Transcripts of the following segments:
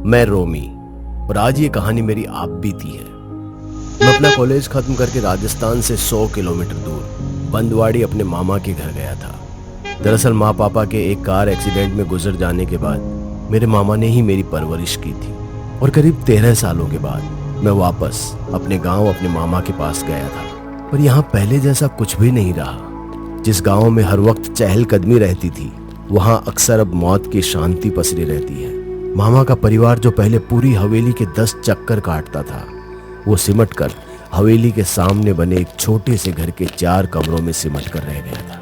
मैं रोमी, और आज ये कहानी मेरी आप बीती है। मैं अपना कॉलेज खत्म करके राजस्थान से 100 किलोमीटर दूर बंदवाड़ी अपने मामा के घर गया था। दरअसल माँ पापा के एक कार एक्सीडेंट में गुजर जाने के बाद मेरे मामा ने ही मेरी परवरिश की थी, और करीब 13 सालों के बाद मैं वापस अपने गांव अपने मामा के पास गया था। पर यहाँ पहले जैसा कुछ भी नहीं रहा। जिस गांव में हर वक्त चहलकदमी रहती थी, वहाँ अक्सर अब मौत की शांति पसरी रहती है। मामा का परिवार जो पहले पूरी हवेली के 10 चक्कर काटता था, वो सिमट कर हवेली के सामने बने एक छोटे से घर के 4 कमरों में सिमट कर रह गया था।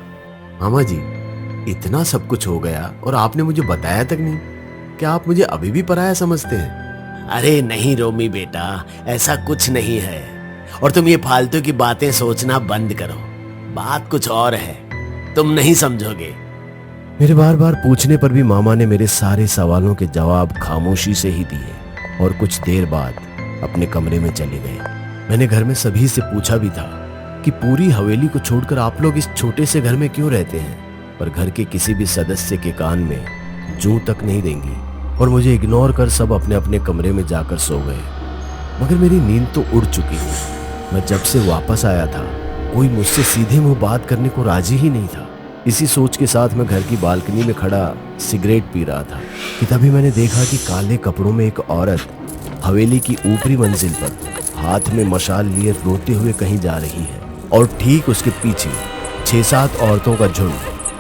मामा जी, इतना सब कुछ हो गया और आपने मुझे बताया तक नहीं। क्या आप मुझे अभी भी पराया समझते हैं? अरे नहीं रोमी बेटा, ऐसा कुछ नहीं है। और तुम ये फालतू की बातें सोचना बंद करो। बात कुछ और है, तुम नहीं समझोगे। मेरे बार बार पूछने पर भी मामा ने मेरे सारे सवालों के जवाब खामोशी से ही दिए और कुछ देर बाद अपने कमरे में चले गए। मैंने घर में सभी से पूछा भी था कि पूरी हवेली को छोड़कर आप लोग इस छोटे से घर में क्यों रहते हैं, पर घर के किसी भी सदस्य के कान में जूं तक नहीं देंगी और मुझे इग्नोर कर सब अपने अपने कमरे में जाकर सो गए। मगर मेरी नींद तो उड़ चुकी थी। मैं जब से वापस आया था, कोई मुझसे सीधे मुंह बात करने को राजी ही नहीं था। इसी सोच के साथ मैं घर की बालकनी में खड़ा सिगरेट पी रहा था कि तभी मैंने देखा कि काले कपड़ों में एक औरत हवेली की ऊपरी मंजिल पर हाथ में मशाल लिए रोते हुए कहीं जा रही है, और ठीक उसके पीछे 6-7 औरतों का झुंड,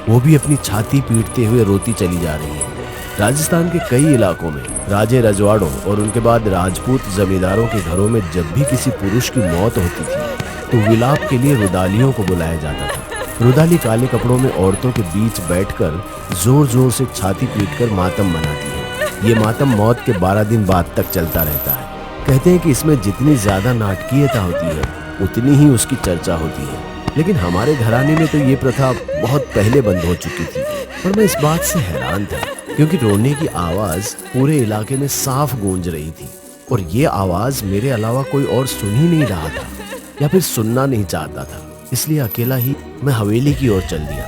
वो भी अपनी छाती पीटते हुए रोती चली जा रही है। राजस्थान के कई इलाकों में राजे रजवाड़ों और उनके बाद राजपूत जमींदारों के घरों में जब भी किसी पुरुष की मौत होती थी तो विलाप के लिए रुदालियों को बुलाया जाता था। रुदाली काले कपड़ों में औरतों के बीच बैठकर जोर जोर से छाती पीटकर मातम मनाती है। ये मातम मौत के 12 दिन बाद तक चलता रहता है। कहते हैं कि इसमें जितनी ज्यादा नाटकीयता होती है, उतनी ही उसकी चर्चा होती है। लेकिन हमारे घराने में तो ये प्रथा बहुत पहले बंद हो चुकी थी। पर मैं इस बात से हैरान था, क्योंकि रोने की आवाज पूरे इलाके में साफ गूंज रही थी, और ये आवाज मेरे अलावा कोई और सुन ही नहीं रहा था या फिर सुनना नहीं चाहता था। इसलिए अकेला ही मैं हवेली की ओर चल दिया।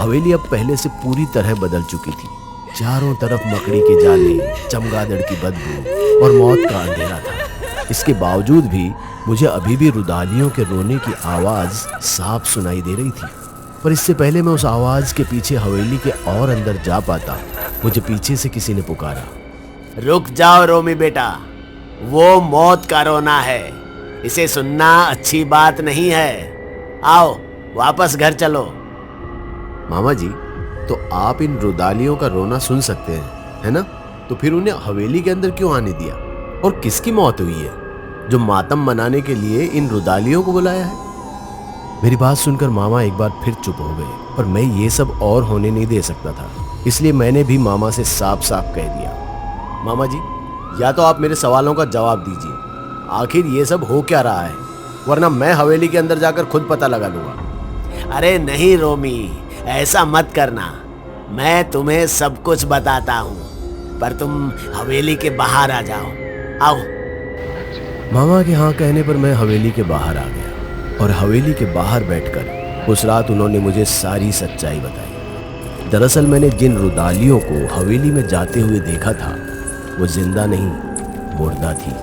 हवेली अब पहले से पूरी तरह बदल चुकी थी। चारों तरफ मकड़ी के जाले, चमगादड़ की बदबू और मौत का अंधेरा था। इसके बावजूद भी मुझे अभी भी रुदालियों के रोने की आवाज साफ सुनाई दे रही थी। पर इससे पहले मैं उस आवाज के पीछे हवेली के और अंदर जा पाता, मुझे पीछे से किसी ने पुकारा, रुक जाओ रोमी बेटा, वो मौत का रोना है। इसे सुनना अच्छी बात नहीं है। आओ वापस घर चलो। मामा जी, तो आप इन रुदालियों का रोना सुन सकते हैं, है ना? तो फिर उन्हें हवेली के अंदर क्यों आने दिया? और किसकी मौत हुई है जो मातम मनाने के लिए इन रुदालियों को बुलाया है? मेरी बात सुनकर मामा एक बार फिर चुप हो गए, पर मैं ये सब और होने नहीं दे सकता था। इसलिए मैंने भी मामा से साफ साफ कह दिया, मामा जी, या तो आप मेरे सवालों का जवाब दीजिए, आखिर ये सब हो क्या रहा है, वरना मैं हवेली के अंदर जाकर खुद पता लगा लूंगा। अरे नहीं रोमी, ऐसा मत करना। मैं तुम्हें सब कुछ बताता हूँ, पर तुम हवेली के बाहर आ जाओ। आओ। मामा के हाँ कहने पर मैं हवेली के बाहर आ गया, और हवेली के बाहर बैठकर उस रात उन्होंने मुझे सारी सच्चाई बताई। दरअसल मैंने जिन रुदालियों को हवेली में जाते हुए देखा था, वो जिंदा नहीं, मुर्दा थी।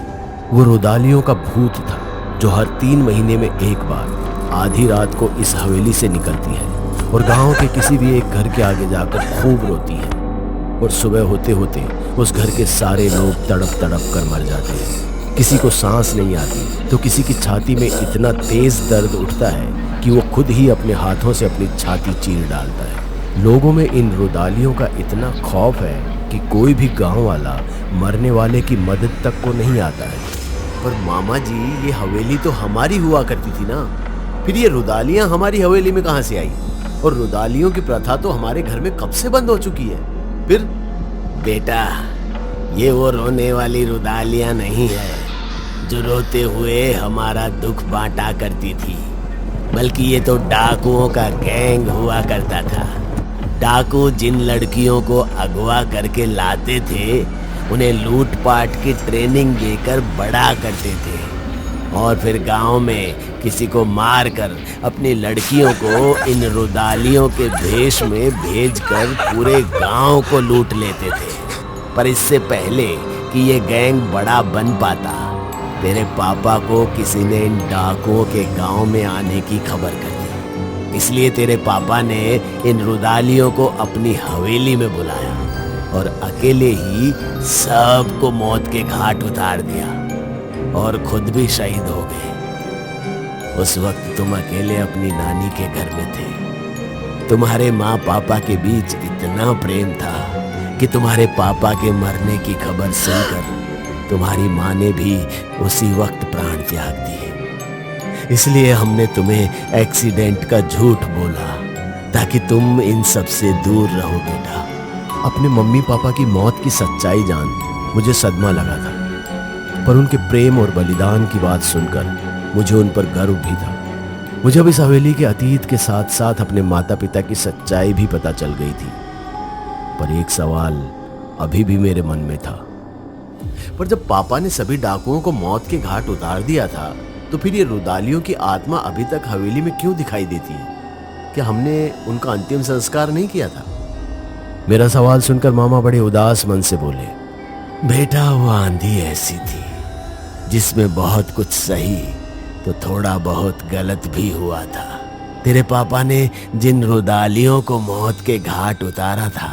वो रुदालियों का भूत था, जो हर 3 महीने में एक बार आधी रात को इस हवेली से निकलती है और गांव के किसी भी एक घर के आगे जाकर खूब रोती है, और सुबह होते होते उस घर के सारे लोग तड़प तड़प कर मर जाते हैं। किसी को सांस नहीं आती तो किसी की छाती में इतना तेज दर्द उठता है कि वो खुद ही अपने हाथों से अपनी छाती चीर डालता है। लोगों में इन रुदालियों का इतना खौफ है कि कोई भी गांव वाला मरने वाले की मदद तक को नहीं आता है। पर मामा जी, ये हवेली तो हमारी हुआ करती थी ना, फिर ये रुदालियां हमारी हवेली में कहां से आई? और रुदालियों की प्रथा तो हमारे घर में कब से बंद हो चुकी है। फिर बेटा, ये वो रोने वाली रुदालियां नहीं है जो रोते हुए हमारा दुख बांटा करती थी, बल्कि ये तो डाकुओं का गैंग हुआ करता था। डाकू जिन लड़कियों को अगवा करके लाते थे, उन्हें लूटपाट की ट्रेनिंग देकर बड़ा करते थे, और फिर गांव में किसी को मारकर अपनी लड़कियों को इन रुदालियों के भेष में भेजकर पूरे गांव को लूट लेते थे। पर इससे पहले कि ये गैंग बड़ा बन पाता, तेरे पापा को किसी ने इन डाकुओं के गांव में आने की खबर कर दी। इसलिए तेरे पापा ने इन रुदालियों को अपनी हवेली में बुलाया और अकेले ही सबको मौत के घाट उतार दिया और खुद भी शहीद हो गए। उस वक्त तुम अकेले अपनी नानी के घर में थे। तुम्हारे माँ पापा के बीच इतना प्रेम था कि तुम्हारे पापा के मरने की खबर सुनकर तुम्हारी माँ ने भी उसी वक्त प्राण त्याग दिए। इसलिए हमने तुम्हें एक्सीडेंट का झूठ बोला ताकि तुम इन सब से दूर रहो बेटा। अपने मम्मी पापा की मौत की सच्चाई जान मुझे सदमा लगा था, पर उनके प्रेम और बलिदान की बात सुनकर मुझे उन पर गर्व भी था। मुझे अब इस हवेली के अतीत के साथ साथ अपने माता पिता की सच्चाई भी पता चल गई थी। पर एक सवाल अभी भी मेरे मन में था, पर जब पापा ने सभी डाकुओं को मौत के घाट उतार दिया था तो फिर ये रुदालियों की आत्मा अभी तक हवेली में क्यों दिखाई देती है? क्या हमने उनका अंतिम संस्कार नहीं किया था? मेरा सवाल सुनकर मामा बड़े उदास मन से बोले, बेटा वो आंधी ऐसी थी जिसमें बहुत कुछ सही तो थोड़ा बहुत गलत भी हुआ था। तेरे पापा ने जिन रुदालियों को मौत के घाट उतारा था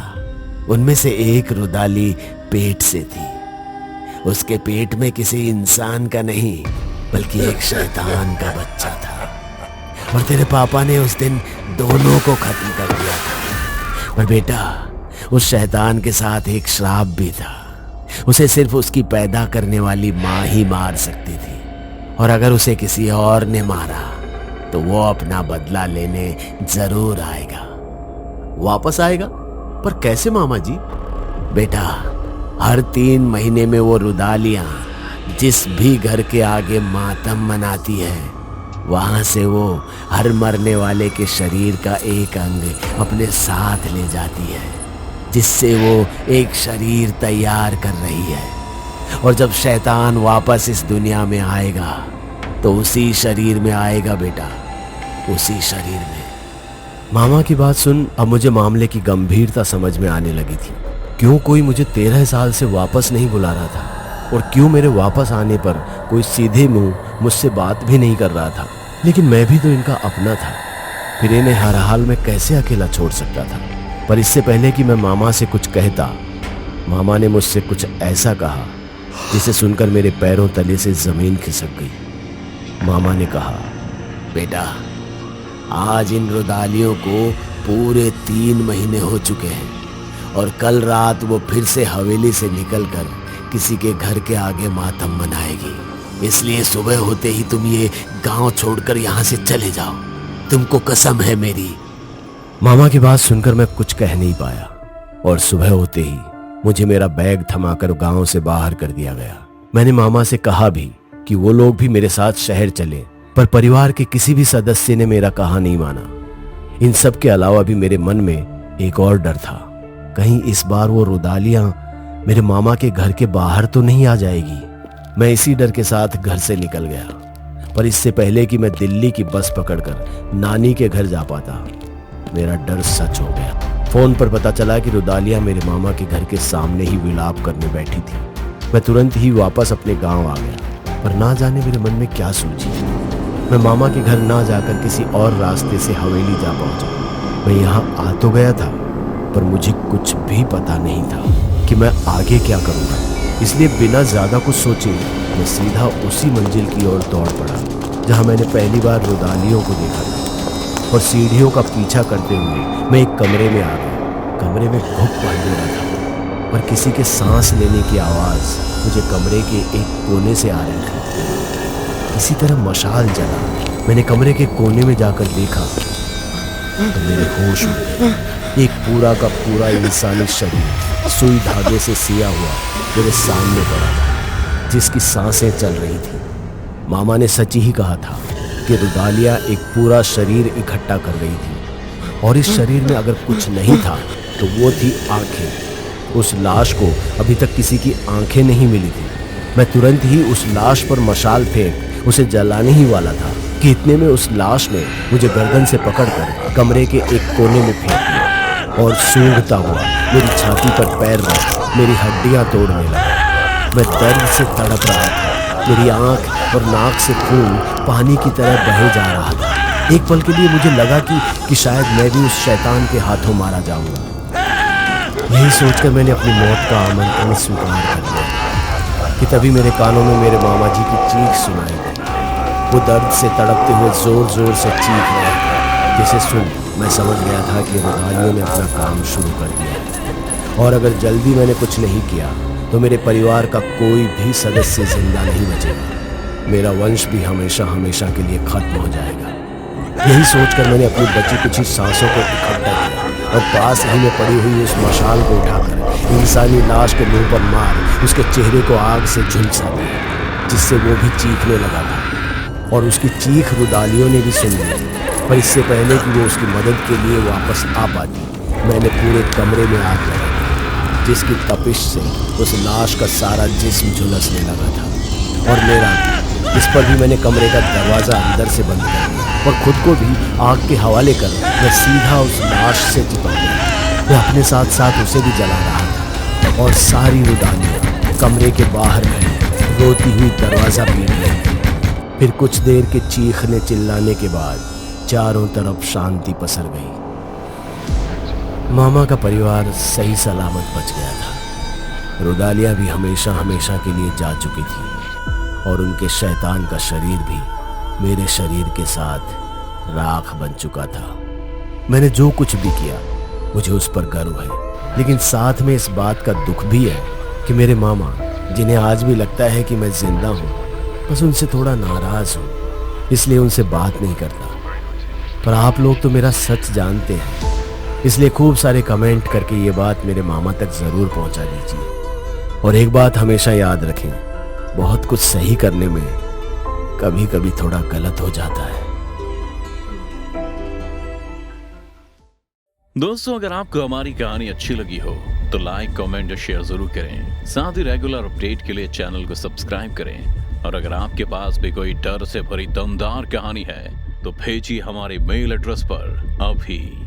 उनमें से एक रुदाली पेट से थी। उसके पेट में किसी इंसान का नहीं बल्कि एक शैतान का बच्चा था और तेरे पापा ने उस दिन दोनों को खत्म कर दिया था। पर बेटा उस शैतान के साथ एक श्राप भी था। उसे सिर्फ उसकी पैदा करने वाली माँ ही मार सकती थी और अगर उसे किसी और ने मारा तो वो अपना बदला लेने जरूर आएगा। वापस आएगा? पर कैसे मामा जी? बेटा हर 3 महीने में वो रुदालियां जिस भी घर के आगे मातम मनाती है वहां से वो हर मरने वाले के शरीर का एक अंग अपने साथ ले जाती है, जिससे वो एक शरीर तैयार कर रही है। और जब शैतान वापस इस दुनिया में आएगा तो उसी शरीर में आएगा बेटा, उसी शरीर में। मामा की बात सुन अब मुझे मामले की गंभीरता समझ में आने लगी थी। क्यों कोई मुझे 13 साल से वापस नहीं बुला रहा था और क्यों मेरे वापस आने पर कोई सीधे मुंह मुझसे बात भी नहीं कर रहा था। लेकिन मैं भी तो इनका अपना था, फिर इन्हें हर हाल में कैसे अकेला छोड़ सकता था। पर इससे पहले कि मैं मामा से कुछ कहता, मामा ने मुझसे कुछ ऐसा कहा जिसे सुनकर मेरे पैरों तले से जमीन खिसक गई। मामा ने कहा, बेटा आज इन रुदालियों को पूरे 3 महीने हो चुके हैं और कल रात वो फिर से हवेली से निकलकर किसी के घर के आगे मातम मनाएगी। इसलिए सुबह होते ही तुम ये गांव छोड़कर यहाँ से चले जाओ, तुमको कसम है मेरी। मामा की बात सुनकर मैं कुछ कह नहीं पाया और सुबह होते ही मुझे मेरा बैग थमाकर गांव से बाहर कर दिया गया। मैंने मामा से कहा भी कि वो लोग भी मेरे साथ शहर चले, पर परिवार के किसी भी सदस्य ने मेरा कहा नहीं माना। इन सब के अलावा भी मेरे मन में एक और डर था, कहीं इस बार वो रुदालियां मेरे मामा के घर के बाहर तो नहीं आ जाएगी। मैं इसी डर के साथ घर से निकल गया, पर इससे पहले कि मैं दिल्ली की बस पकड़कर नानी के घर जा पाता, मेरा डर सच हो गया। फोन पर पता चला कि रुदालियां मेरे मामा के घर के सामने ही विलाप करने बैठी थी। मैं तुरंत ही वापस अपने गांव आ गया, पर ना जाने मेरे मन में क्या सूझी। मैं मामा के घर ना जाकर किसी और रास्ते से हवेली जा पहुंचा। मैं यहाँ आ तो गया था, पर मुझे कुछ भी पता नहीं था कि मैं आगे क्या करूँगा। इसलिए बिना ज्यादा कुछ सोचे मैं सीधा उसी मंजिल की ओर दौड़ पड़ा जहाँ मैंने पहली बार रुदालियों को देखा था, और सीढ़ियों का पीछा करते हुए मैं एक कमरे में आ गया। कमरे में घुप पड़ रहा था, पर किसी के सांस लेने की आवाज़ मुझे कमरे के एक कोने से आ रही थी। किसी तरह मशाल जला। मैंने कमरे के कोने में जाकर देखा तो मेरे होश उड़ गए। एक पूरा का पूरा इंसानी शरीर सुई धागे से सिया हुआ मेरे सामने पड़ा था, जिसकी सांसें चल रही थी। मामा ने सच ही कहा था कि रुदालियां एक पूरा शरीर इकट्ठा कर रही थी, और इस शरीर में अगर कुछ नहीं था तो वो थी आंखें। उस लाश को अभी तक किसी की आंखें नहीं मिली थी। मैं तुरंत ही उस लाश पर मशाल फेंक उसे जलाने ही वाला था कि इतने में उस लाश ने मुझे गर्दन से पकड़कर कमरे के एक कोने में फेंक दिया और सूंघता हुआ मेरी छाती पर पैर रख मेरी हड्डियां तोड़ने लगा। मैं दर्द से तड़प रहा था। मेरी आंख और नाक से खून पानी की तरह बहे जा रहा था। एक पल के लिए मुझे लगा कि शायद मैं भी उस शैतान के हाथों मारा जाऊंगा। यही सोचकर मैंने अपनी मौत का आमंत्रण स्वीकार कर लिया कि तभी मेरे कानों में मेरे मामा जी की चीख सुनाई दी। वो दर्द से तड़पते हुए जोर जोर से चीख रहे थे, जिसे सुन मैं समझ गया था कि रुदालियों ने अपना काम शुरू कर दिया और अगर जल्दी मैंने कुछ नहीं किया तो मेरे परिवार का कोई भी सदस्य जिंदा नहीं बचेगा। मेरा वंश भी हमेशा हमेशा के लिए खत्म हो जाएगा। यही सोचकर मैंने अपनी बची कुछ ही सांसों को इकट्ठा किया और पास ही में पड़ी हुई उस मशाल को उठाकर इंसानी लाश के मुंह पर मार उसके चेहरे को आग से झुलसा दिया, जिससे वो भी चीखने लगा था और उसकी चीख रुदालियों ने भी सुन ली। पर इससे पहले कि वो उसकी मदद के लिए वापस आ पाती, मैंने पूरे कमरे में आग लगा दी, जिसकी तपिश से उस लाश का सारा जिस्म झुलसने लगा था और मेरा भी। इस पर भी मैंने कमरे का दरवाज़ा अंदर से बंद कर दिया और खुद को भी आग के हवाले कर मैं सीधा उस लाश से चिपक गया। मैं अपने साथ साथ उसे भी जला रहा था और सारी रुदालियाँ कमरे के बाहर गई रोती हुई दरवाज़ा पीट गई। फिर कुछ देर के चीखने चिल्लाने के बाद चारों तरफ शांति पसर गई। मामा का परिवार सही सलामत बच गया था। रुदालिया भी हमेशा हमेशा के लिए जा चुकी थी और उनके शैतान का शरीर भी मेरे शरीर के साथ राख बन चुका था। मैंने जो कुछ भी किया मुझे उस पर गर्व है, लेकिन साथ में इस बात का दुख भी है कि मेरे मामा, जिन्हें आज भी लगता है कि मैं जिंदा हूँ, बस उनसे थोड़ा नाराज हूँ, इसलिए उनसे बात नहीं करता। पर आप लोग तो मेरा सच जानते हैं, इसलिए खूब सारे कमेंट करके ये बात मेरे मामा तक जरूर पहुंचा दीजिए। और एक बात हमेशा याद रखें, बहुत कुछ सही करने में कभी कभी थोड़ा गलत हो जाता है। दोस्तों, अगर आपको हमारी कहानी अच्छी लगी हो तो लाइक, कमेंट और शेयर जरूर करें। साथ ही रेगुलर अपडेट के लिए चैनल को सब्सक्राइब करें। और अगर आपके पास भी कोई डर से भरी दमदार कहानी है तो भेजिए हमारे मेल एड्रेस पर अभी।